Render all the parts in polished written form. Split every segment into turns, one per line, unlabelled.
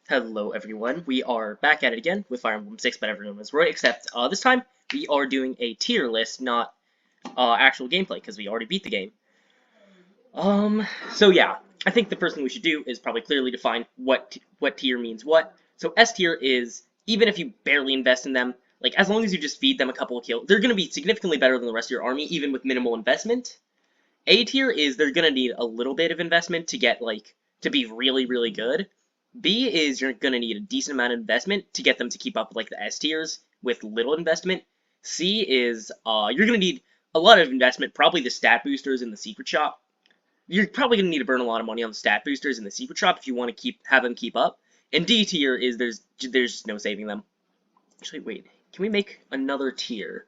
Hello everyone, we are back at it again with Fire Emblem 6, but everyone was right, except this time we are doing a tier list, not actual gameplay, because we already beat the game. So yeah, I think the first thing we should do is probably clearly define what tier means what. So S tier is, even if you barely invest in them, like as long as you just feed them a couple of kills, they're going to be significantly better than the rest of your army, even with minimal investment. A tier is they're going to need a little bit of investment to get, like, to be really, really good. B is you're going to need a decent amount of investment to get them to keep up with, like, the S tiers with little investment. C is you're going to need a lot of investment, probably the stat boosters in the secret shop. You're probably going to need to burn a lot of money on the stat boosters in the secret shop if you want to have them keep up. And D tier is there's just no saving them. Actually, wait, can we make another tier?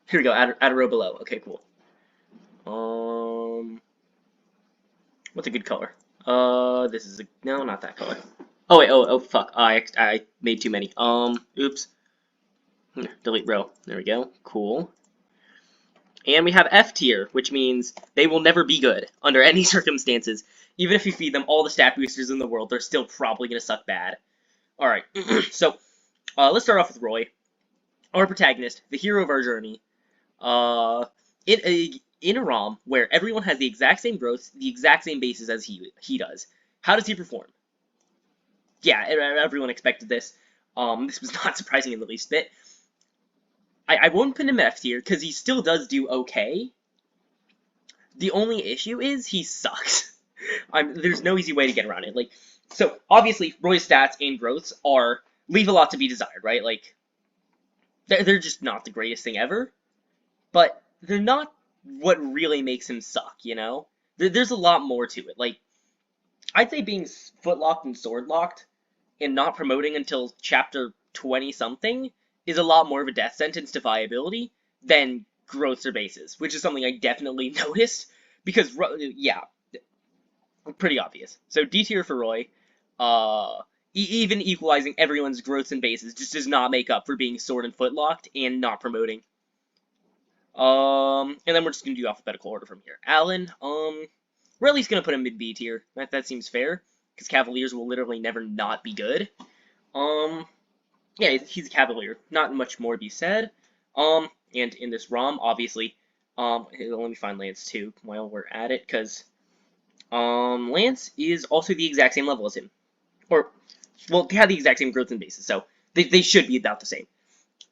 Here we go, add a row below. Okay, cool. What's a good color? This is no, not that color. Oh wait, oh fuck, I made too many. Oops. Delete row. There we go. Cool. And we have F tier, which means they will never be good under any circumstances. Even if you feed them all the stat boosters in the world, they're still probably gonna suck bad. All right, so let's start off with Roy, our protagonist, the hero of our journey. In a ROM where everyone has the exact same growth, the exact same bases as he does, how does he perform? Yeah, everyone expected this. This was not surprising in the least bit. I won't put him F tier because he still does do okay. The only issue is he sucks. There's no easy way to get around it. Like, so obviously Roy's stats and growths leave a lot to be desired, right? Like, they're just not the greatest thing ever, but they're not what really makes him suck, you know? There's a lot more to it. Like, I'd say being footlocked and sword-locked and not promoting until chapter 20-something is a lot more of a death sentence to viability than growths or bases, which is something I definitely noticed, because, yeah, pretty obvious. So D tier for Roy, even equalizing everyone's growths and bases just does not make up for being sword and footlocked and not promoting. And then we're just gonna do alphabetical order from here. Alan, we're at least gonna put him mid B tier. That seems fair, because Cavaliers will literally never not be good. Yeah, he's a Cavalier. Not much more to be said. And in this ROM, obviously, let me find Lance too while we're at it, because Lance is also the exact same level as him, or well, they have the exact same growth and bases, so they should be about the same.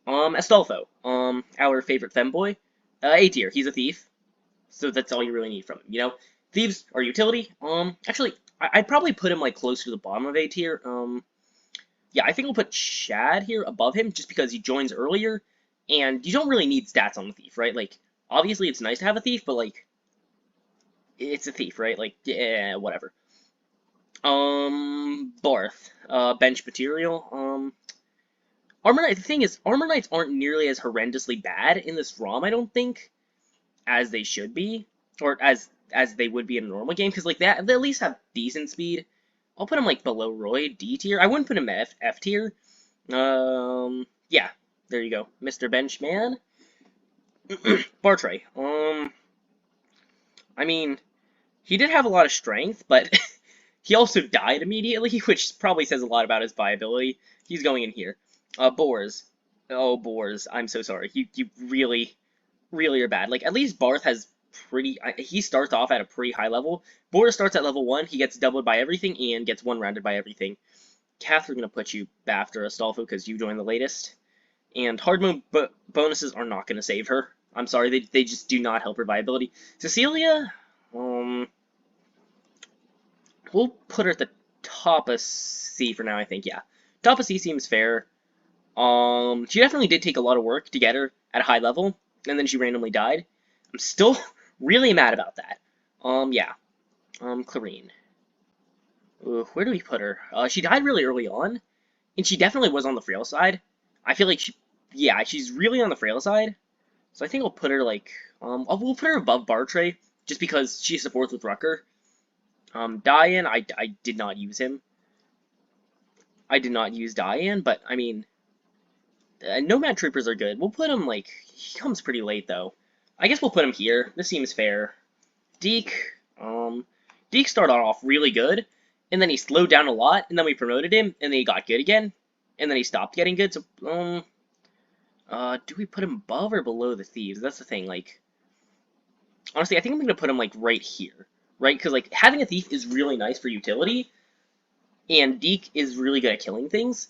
Astolfo, our favorite femboy, A tier. He's a thief, so that's all you really need from him. You know, thieves are utility. Actually, I'd probably put him like close to the bottom of A tier. Yeah, I think we'll put Chad here above him just because he joins earlier, and you don't really need stats on the thief, right? Like, obviously it's nice to have a thief, but like, it's a thief, right? Like, yeah, whatever. Barth, bench material. Armor Knight, the thing is, Armor Knights aren't nearly as horrendously bad in this ROM, I don't think, as they should be, or as they would be in a normal game, because like they at least have decent speed. I'll put him like below Roy, D tier. I wouldn't put him F tier. Yeah, there you go, Mr. Benchman. Bartray. I mean, he did have a lot of strength, but he also died immediately, which probably says a lot about his viability. He's going in here. Boars. Oh, Boars. I'm so sorry. You really, really are bad. Like, at least Barth has he starts off at a pretty high level. Boris starts at level 1, he gets doubled by everything, and gets one-rounded by everything. Kath, we're going to put you after Astolfo because you joined the latest. And hard mode bonuses are not going to save her. I'm sorry, they just do not help her viability. Cecilia, we'll put her at the top of C for now, I think, yeah. Top of C seems fair. She definitely did take a lot of work to get her at a high level, and then she randomly died. I'm still really mad about that. Yeah. Clarine. Where do we put her? She died really early on, and she definitely was on the frail side. I feel like yeah, she's really on the frail side. So I think we'll put her like, we'll put her above Bartray, just because she supports with Rucker. Diane, I did not use him. I did not use Diane, but I mean, Nomad Troopers are good. We'll put him like, he comes pretty late though. I guess we'll put him here. This seems fair. Deke, Deke started off really good, and then he slowed down a lot, and then we promoted him, and then he got good again, and then he stopped getting good. So, do we put him above or below the thieves? That's the thing. Like, honestly, I think I'm gonna put him like right here, right? Because like having a thief is really nice for utility, and Deke is really good at killing things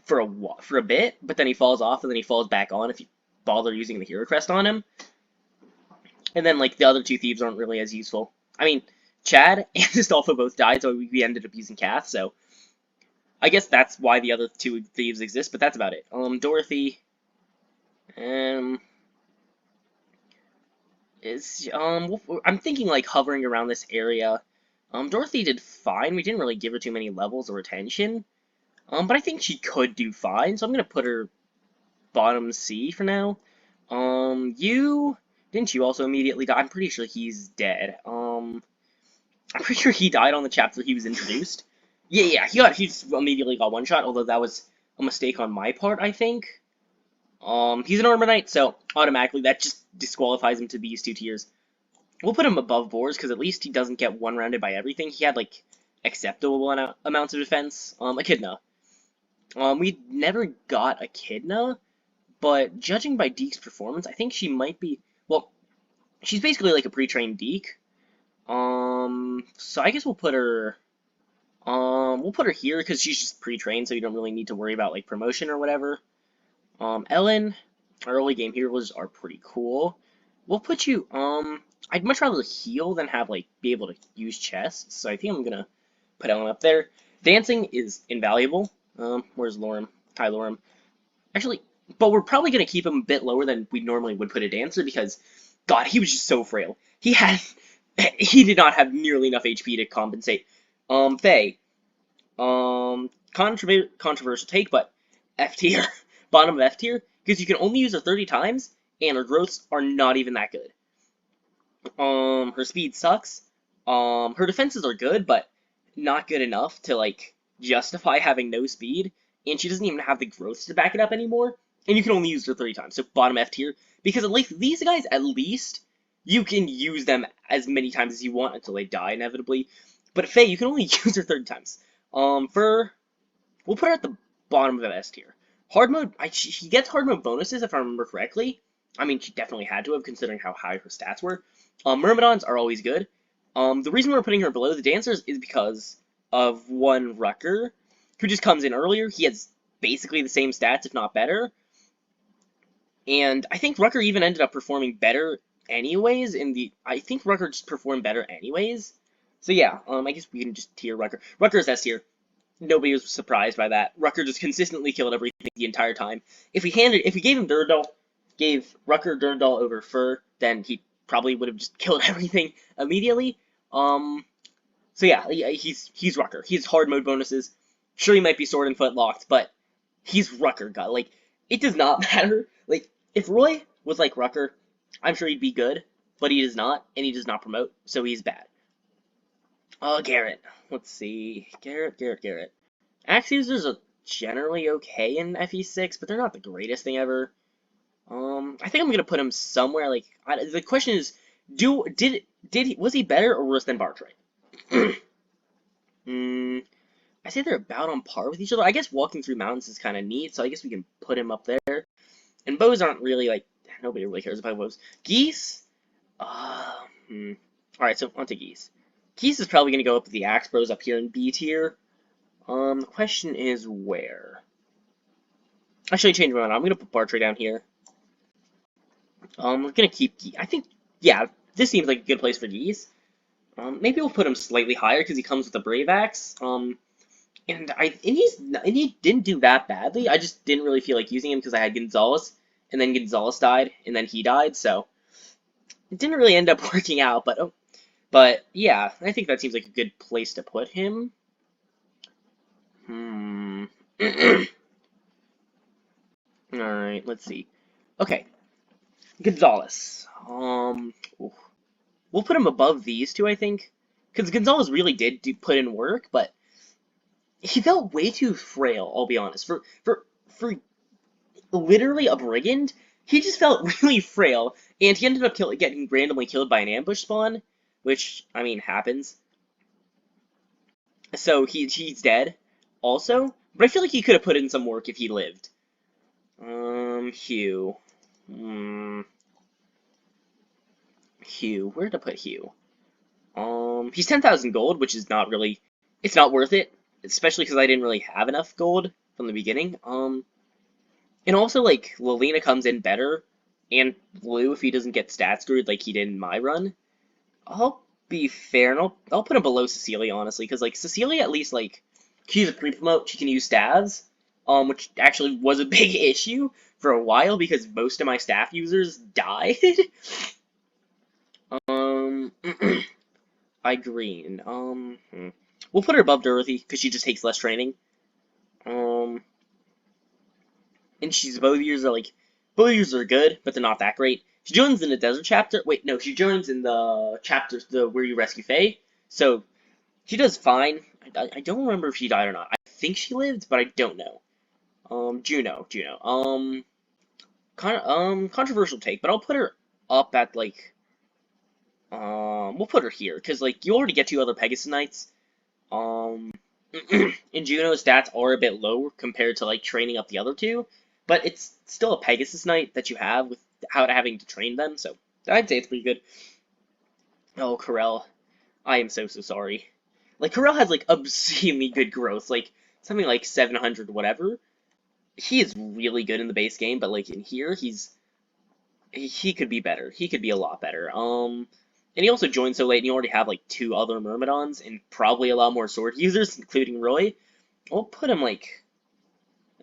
for a bit, but then he falls off, and then he falls back on if you bother using the hero crest on him. And then like the other two thieves aren't really as useful. I mean, Chad and Astolfo both died, so we ended up using Kath. So I guess that's why the other two thieves exist. But that's about it. Dorothy. I'm thinking like hovering around this area. Dorothy did fine. We didn't really give her too many levels or attention. But I think she could do fine, so I'm gonna put her bottom C for now. Didn't you also immediately die? I'm pretty sure he's dead. I'm pretty sure he died on the chapter he was introduced. Yeah, he just immediately got one shot, although that was a mistake on my part, I think. He's an Armor Knight, so automatically that just disqualifies him to these 2 tiers. We'll put him above Boars, because at least he doesn't get one-rounded by everything. He had, like, acceptable amounts of defense. Echidna. We never got Echidna, but judging by Deke's performance, I think she might be, well, she's basically like a pre-trained Deke. So I guess we'll put her here because she's just pre-trained, so you don't really need to worry about like promotion or whatever. Ellen, our early game heroes are pretty cool. We'll put you, I'd much rather heal than have like be able to use chests, so I think I'm gonna put Ellen up there. Dancing is invaluable. Where's Lorem? Hi, Lorem. Actually, but we're probably gonna keep him a bit lower than we normally would put a dancer because, God, he was just so frail. He did not have nearly enough HP to compensate. Faye. Controversial take, but F tier. Bottom of F tier, because you can only use her 30 times, and her growths are not even that good. Her speed sucks. Her defenses are good, but not good enough to, like, justify having no speed, and she doesn't even have the growths to back it up anymore, and you can only use her 30 times, so bottom F tier, because at least these guys, at least, you can use them as many times as you want until they die, inevitably. But Faye, you can only use her 30 times. We'll put her at the bottom of the S tier. Hard mode, she gets hard mode bonuses, if I remember correctly. I mean, she definitely had to have, considering how high her stats were. Myrmidons are always good. The reason we're putting her below the Dancers is because of one Rucker, who just comes in earlier. He has basically the same stats, if not better. And I think Rucker even ended up performing better anyways. I think Rucker just performed better anyways. So yeah, I guess we can just tier Rucker. Rucker's S tier. Nobody was surprised by that. Rucker just consistently killed everything the entire time. If we gave him Durandal, gave Rucker Durandal over Fur, then he probably would have just killed everything immediately. So yeah, he's Rucker. He's hard mode bonuses. Sure, he might be sword and foot locked, but he's Rucker. God, like, it does not matter. Like, if Roy was like Rucker, I'm sure he'd be good, but he does not, and he does not promote, so he's bad. Garrett. Let's see. Garrett. Axe users are generally okay in FE6, but they're not the greatest thing ever. I think I'm gonna put him somewhere, like, the question is, was he better or worse than Bartray? I say they're about on par with each other. I guess walking through mountains is kind of neat, so I guess we can put him up there. And bows aren't really, like, nobody really cares about bows. Geese? Alright, so on to Geese. Geese is probably going to go up with the Axe Bros up here in B tier. The question is where? Actually, change my mind. I'm going to put Bartray down here. We're going to keep Geese. I think, yeah, this seems like a good place for Geese. Maybe we'll put him slightly higher because he comes with a Brave Axe. And he didn't do that badly. I just didn't really feel like using him because I had Gonzalez, and then Gonzalez died, and then he died, so it didn't really end up working out. But yeah, I think that seems like a good place to put him. Alright, let's see. Okay. Gonzalez. We'll put him above these two, I think. Because Gonzalez really did put in work, but he felt way too frail, I'll be honest. For literally a brigand, he just felt really frail, and he ended up getting randomly killed by an ambush spawn, which, I mean, happens. So he's dead also, but I feel like he could have put in some work if he lived. Hugh. Hugh. Where to put Hugh? He's 10,000 gold, which is not really, it's not worth it, especially because I didn't really have enough gold from the beginning. And also, like, Lilina comes in better, and Lou, if he doesn't get stat screwed like he did in my run. I'll be fair, and I'll put him below Cecilia, honestly, because, like, Cecilia, at least, like, she's a pre-promote, she can use stabs, which actually was a big issue for a while, because most of my staff users died. um, I green, we'll put her above Dorothy, because she just takes less training, um, and she's, both users are good, but they're not that great. She joins in the desert chapter, wait, no, she joins in the chapter, where you rescue Faye, so she does fine. I don't remember if she died or not. I think she lived, but I don't know. Juno. Controversial take, but I'll put her up at like, we'll put her here because like you already get two other Pegasus Knights. Um, and Juno's stats are a bit low compared to like training up the other two, but it's still a Pegasus Knight that you have without having to train them, so I'd say it's pretty good. Oh, Corel, I am so sorry. Like, Corel has, like, obscenely good growth, like, something like 700 whatever. He is really good in the base game, but, like, in here, he could be better. He could be a lot better. And he also joined so late, and you already have, like, two other Myrmidons, and probably a lot more sword users, including Roy. We'll put him, like,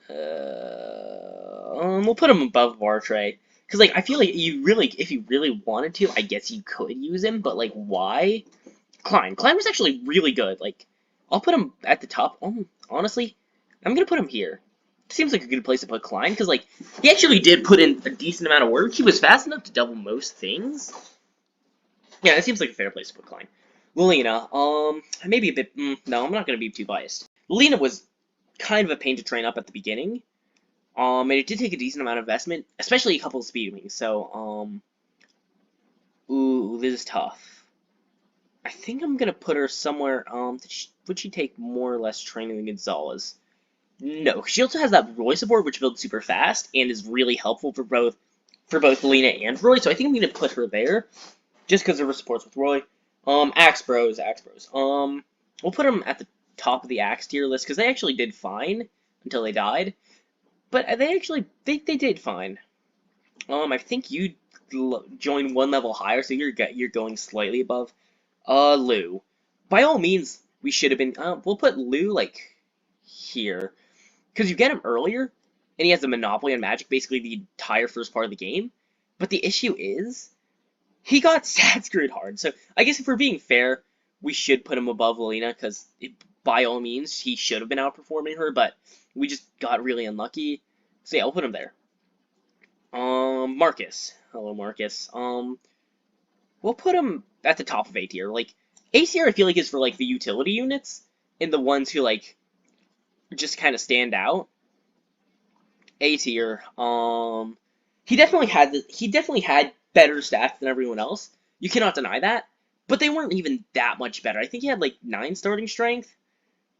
we'll put him above Vartray. Because, like, I feel like if you really wanted to, I guess you could use him, but, like, why? Klein. Klein was actually really good. Like, I'll put him at the top. Honestly, I'm gonna put him here. Seems like a good place to put Klein, because, like, he actually did put in a decent amount of work. He was fast enough to double most things. Yeah, it seems like a fair place to put Klein. Lilina, maybe a bit, no, I'm not gonna be too biased. Lilina was kind of a pain to train up at the beginning. And it did take a decent amount of investment, especially a couple of speed wings, so, ooh, this is tough. I think I'm gonna put her somewhere. Would she take more or less training than Gonzalez? No, she also has that Roy support, which builds super fast and is really helpful for both Lena and Roy. So I think I'm gonna put her there, just because of her supports with Roy. Axe Bros. We'll put them at the top of the Axe tier list because they actually did fine until they died. But they did fine. I think you joined one level higher, so you're going slightly above. Lou. By all means, we should have been. We'll put Lou like here, because you get him earlier, and he has a monopoly on magic basically the entire first part of the game. But the issue is, he got stat screwed hard. So I guess if we're being fair, we should put him above Lilina, because by all means he should have been outperforming her, but we just got really unlucky. So yeah, we'll put him there. Marcus. Hello, Marcus. We'll put him at the top of A tier. Like, A tier I feel like is for, like, the utility units, and the ones who, like, just kind of stand out. A tier, he definitely had better stats than everyone else. You cannot deny that. But they weren't even that much better. I think he had, like, 9 starting strength.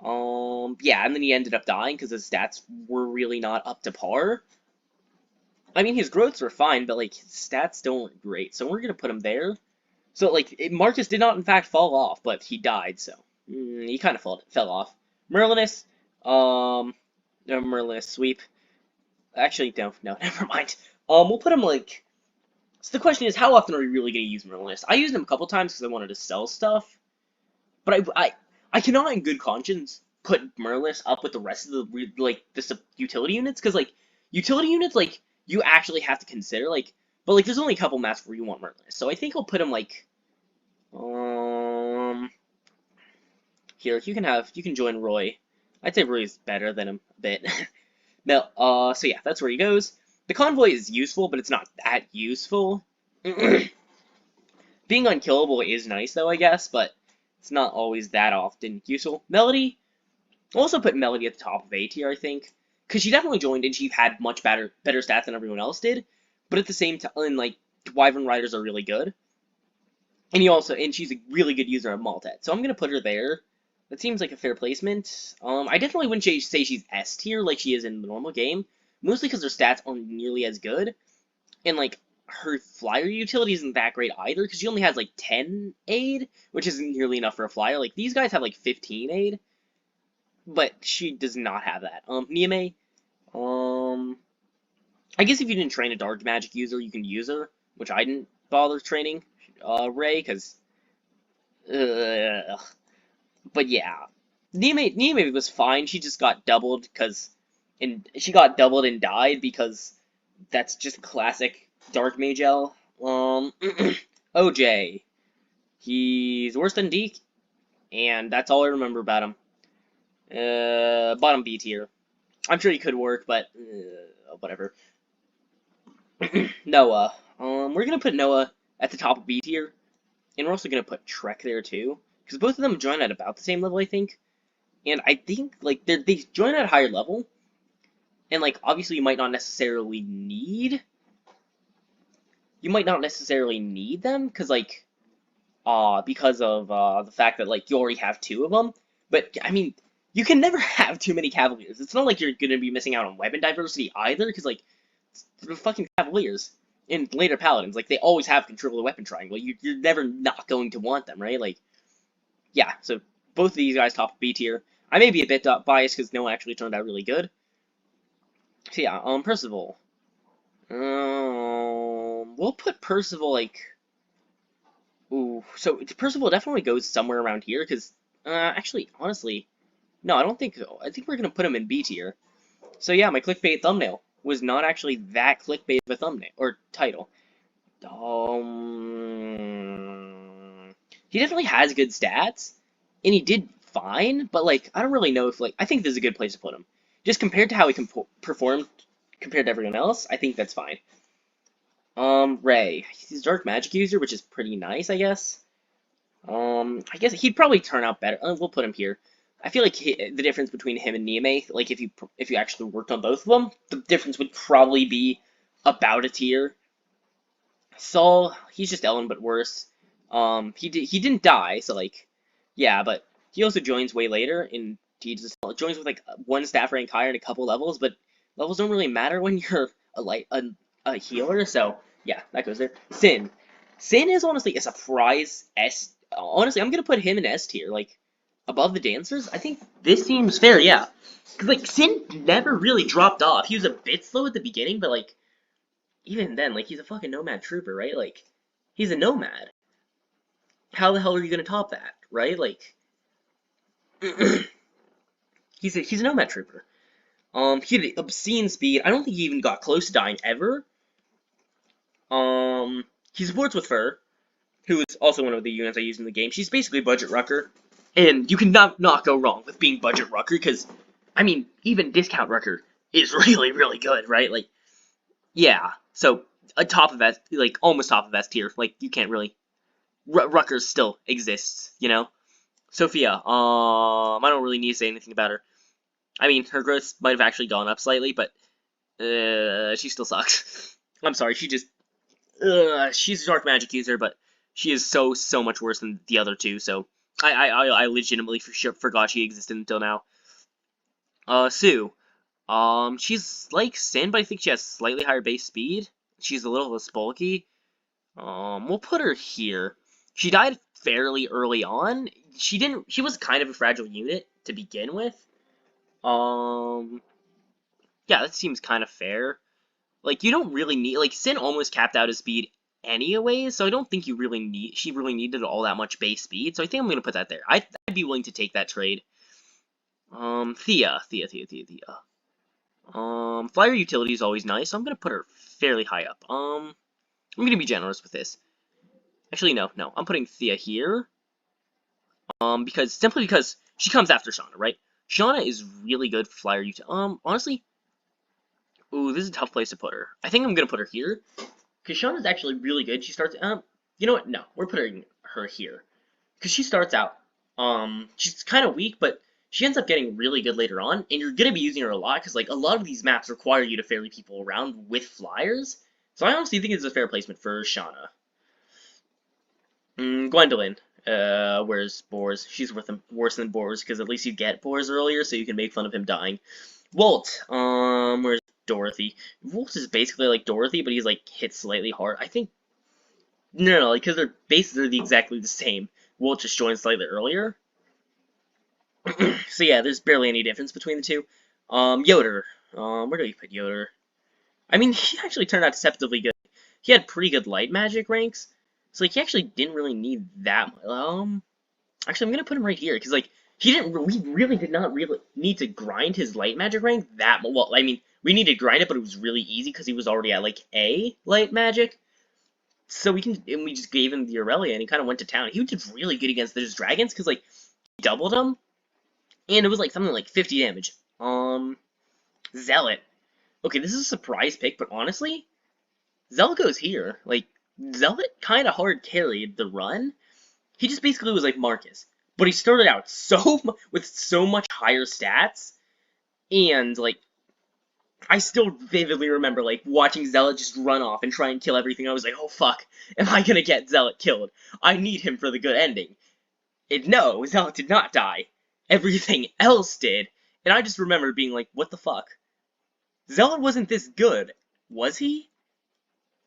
Yeah, and then he ended up dying because his stats were really not up to par. I mean, his growths were fine, but, like, his stats still weren't great. So we're going to put him there. So, like, Marcus did not, in fact, fall off, but he died, so he kind of fell off. Merlinus, no, Merlinus sweep. Actually, no, never mind. We'll put him, like, so the question is, how often are we really going to use Merlinus? I used him a couple times because I wanted to sell stuff, but I cannot in good conscience put Merlinus up with the rest of the, like, the utility units, because, like, utility units, like, you actually have to consider, like, but, like, there's only a couple maps where you want Merlinus, so I think I'll put him, like, here, you can join Roy. I'd say Roy's better than him a bit. No, so yeah, that's where he goes. The convoy is useful, but it's not that useful. Being unkillable is nice though, I guess, but it's not always that often useful. Melody, I'll also put Melody at the top of A tier, I think, because she definitely joined and she had much better stats than everyone else did. But at the same time, like, Wyvern Riders are really good. And she's a really good user of Maltet. So I'm going to put her there. That seems like a fair placement. I definitely wouldn't say she's S tier like she is in the normal game, mostly because her stats aren't nearly as good, and like her flyer utility isn't that great either, because she only has like 10 aid, which isn't nearly enough for a flyer. Like these guys have like 15 aid, but she does not have that. Niamey, um, I guess if you didn't train a dark magic user, you can use her, which I didn't bother training. Ray, because, but yeah, Niamey was fine. She just got doubled and died because that's just classic Dark Mage L. OJ, he's worse than Deke, and that's all I remember about him. Bottom B tier. I'm sure he could work, but whatever. Noah. We're gonna put Noah at the top of B tier, and we're also gonna put Trek there too, because both of them join at about the same level, I think. And I think like they join at a higher level, and like obviously you might not necessarily need them because of the fact that like you already have two of them. But I mean, you can never have too many Cavaliers. It's not like you're gonna be missing out on weapon diversity either, because like the fucking Cavaliers in later Paladins, like they always have control of the weapon triangle. You're never not going to want them, right? Like, yeah. So both of these guys top of B tier. I may be a bit biased because Noah actually turned out really good. So yeah, Percival. We'll put Percival like. Ooh, so Percival definitely goes somewhere around here because, actually, honestly, no, I don't think so. I think we're gonna put him in B tier. So yeah, my clickbait thumbnail was not actually that clickbait of a thumbnail or title. He definitely has good stats, and he did fine, but like I don't really know if like I think this is a good place to put him. Just compared to how he performed compared to everyone else, I think that's fine. Ray, he's a dark magic user, which is pretty nice, I guess. I guess he'd probably turn out better. We'll put him here. I feel like the difference between him and Niamey, like if you actually worked on both of them, the difference would probably be about a tier. Saul, he's just Ellen but worse. He didn't die, so like, yeah, but he also joins way later, and he just joins with like one staff rank higher and a couple levels, but levels don't really matter when you're a healer, so yeah, that goes there. Sin. Sin is honestly a surprise S. Honestly, I'm gonna put him in S tier, like above the dancers. I think this seems fair, yeah. Cause like Sin never really dropped off. He was a bit slow at the beginning, but like even then, like he's a fucking nomad trooper, right? Like he's a nomad. How the hell are you gonna top that, right? Like he's a nomad trooper. He had obscene speed. I don't think he even got close to dying ever. He supports with Fur, who is also one of the units I use in the game. She's basically budget Rucker, and you can not go wrong with being budget Rucker, because, I mean, even discount Rucker is really, really good, right? Like, yeah, so, a top of S, like, almost top of S tier, like, you can't really, Rucker still exists, you know? Sophia, I don't really need to say anything about her. I mean, her growth might have actually gone up slightly, but, she still sucks. I'm sorry, she's a dark magic user, but she is so much worse than the other two. So I legitimately forgot she existed until now. Sue, she's like Sin, but I think she has slightly higher base speed. She's a little less bulky. We'll put her here. She died fairly early on. She was kind of a fragile unit to begin with. Yeah, that seems kind of fair. Like, you don't really need, like, Sin almost capped out his speed anyway, so I don't think she really needed all that much base speed, so I think I'm gonna put that there. I'd be willing to take that trade. Thea. Flyer utility is always nice, so I'm gonna put her fairly high up. I'm gonna be generous with this. Actually, no, I'm putting Thea here. Simply because she comes after Shauna, right? Shauna is really good for flyer utility. Honestly, ooh, this is a tough place to put her. I think I'm gonna put her here. Because Shauna's actually really good. She starts, you know what? No, we're putting her here. Because she starts out, she's kind of weak, but she ends up getting really good later on, and you're going to be using her a lot, because, like, a lot of these maps require you to ferry people around with flyers. So I honestly think it's a fair placement for Shauna. Gwendolyn. Where's Boars? She's worse than Boars, because at least you get Boars earlier, so you can make fun of him dying. Walt, where's Dorothy? Walt is basically like Dorothy, but he's like hit slightly hard. I think, no, because their bases are exactly the same. Walt just joined slightly earlier. So yeah, there's barely any difference between the two. Yoder, where do we put Yoder? I mean, he actually turned out deceptively good. He had pretty good light magic ranks, so like he actually didn't really need that much. Actually, I'm gonna put him right here because like we really did not really need to grind his light magic rank that much. Well, I mean, we needed to grind it, but it was really easy because he was already at like A light magic. So we just gave him the Aurelia and he kind of went to town. He did really good against those dragons because like he doubled them, and it was like something like 50 damage. Zealot. Okay, this is a surprise pick, but honestly, Zealot goes here. Like, Zealot kind of hard carried the run. He just basically was like Marcus, but he started out with so much higher stats, and like, I still vividly remember like watching Zealot just run off and try and kill everything. I was like, oh fuck, am I gonna get Zealot killed? I need him for the good ending. And no, Zealot did not die. Everything else did, and I just remember being like, what the fuck? Zealot wasn't this good, was he?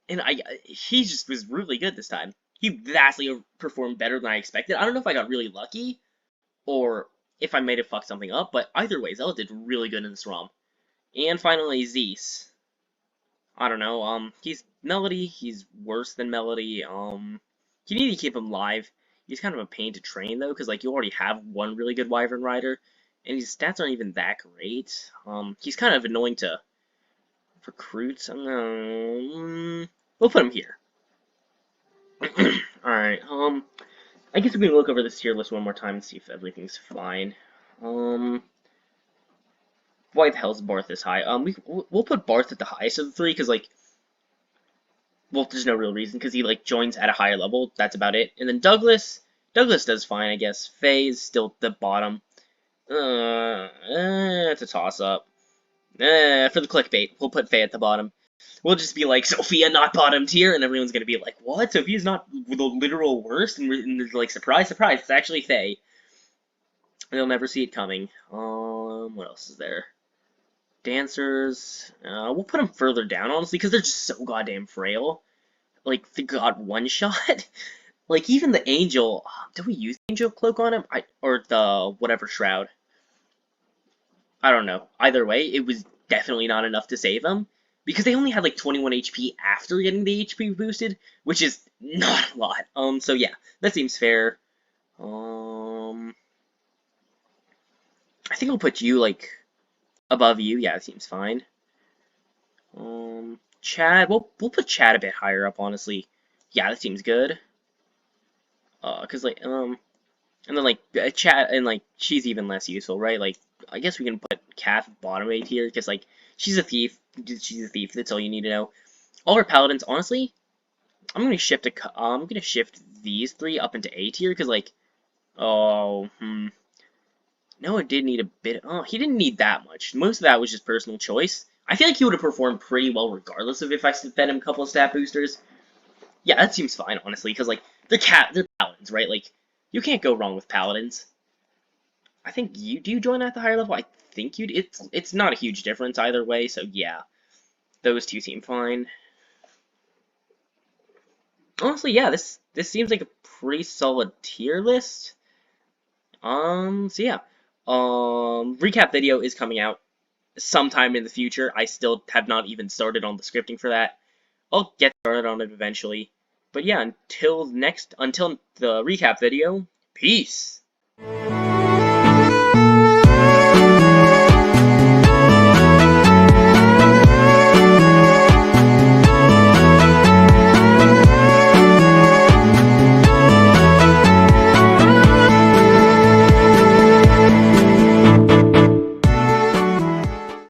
And he just was really good this time. He vastly performed better than I expected. I don't know if I got really lucky, or if I might have fucked something up, but either way, Zealot did really good in this ROM. And finally, Zeus. I don't know, he's Melody, he's worse than Melody, you need to keep him live. He's kind of a pain to train, though, because, like, you already have one really good Wyvern Rider, and his stats aren't even that great. He's kind of annoying to recruit. We'll put him here. Alright, I guess we can look over this tier list one more time and see if everything's fine. Why the hell's Barth this high? We'll put Barth at the highest of the three, because, like, well, there's no real reason, because he, like, joins at a higher level. That's about it. And then Douglas does fine, I guess. Faye is still the bottom. It's a toss-up. For the clickbait, we'll put Faye at the bottom. We'll just be like, Sophia not bottom tier, and everyone's gonna be like, what? Sophia's not the literal worst? And they're like, surprise, surprise, it's actually Faye. They'll never see it coming. What else is there? Dancers. We'll put them further down, honestly, because they're just so goddamn frail. Like, the god one-shot. Like, even the Angel. Did we use Angel Cloak on him? Or the whatever Shroud? I don't know. Either way, it was definitely not enough to save him. Because they only had like 21 HP after getting the HP boosted, which is not a lot. So yeah, that seems fair. I think I'll put you like above you. Yeah, it seems fine. Chad, we'll put Chad a bit higher up, honestly. Yeah, that seems good. Cause like and then like Chad and like she's even less useful, right? Like I guess we can put Kath bottom 8 here, because like she's a thief. She's a thief. That's all you need to know. All our paladins, honestly, I'm gonna shift these three up into A tier, because like, Noah did need a bit. Oh, he didn't need that much. Most of that was just personal choice. I feel like he would have performed pretty well regardless of if I fed him a couple of stat boosters. Yeah, that seems fine, honestly, because like they're paladins, right? Like you can't go wrong with paladins. I think do you join at the higher level? I think you'd. It's not a huge difference either way, so yeah, those two seem fine. Honestly, yeah, this seems like a pretty solid tier list. So yeah, recap video is coming out sometime in the future. I still have not even started on the scripting for that. I'll get started on it eventually. But yeah, until the recap video, peace.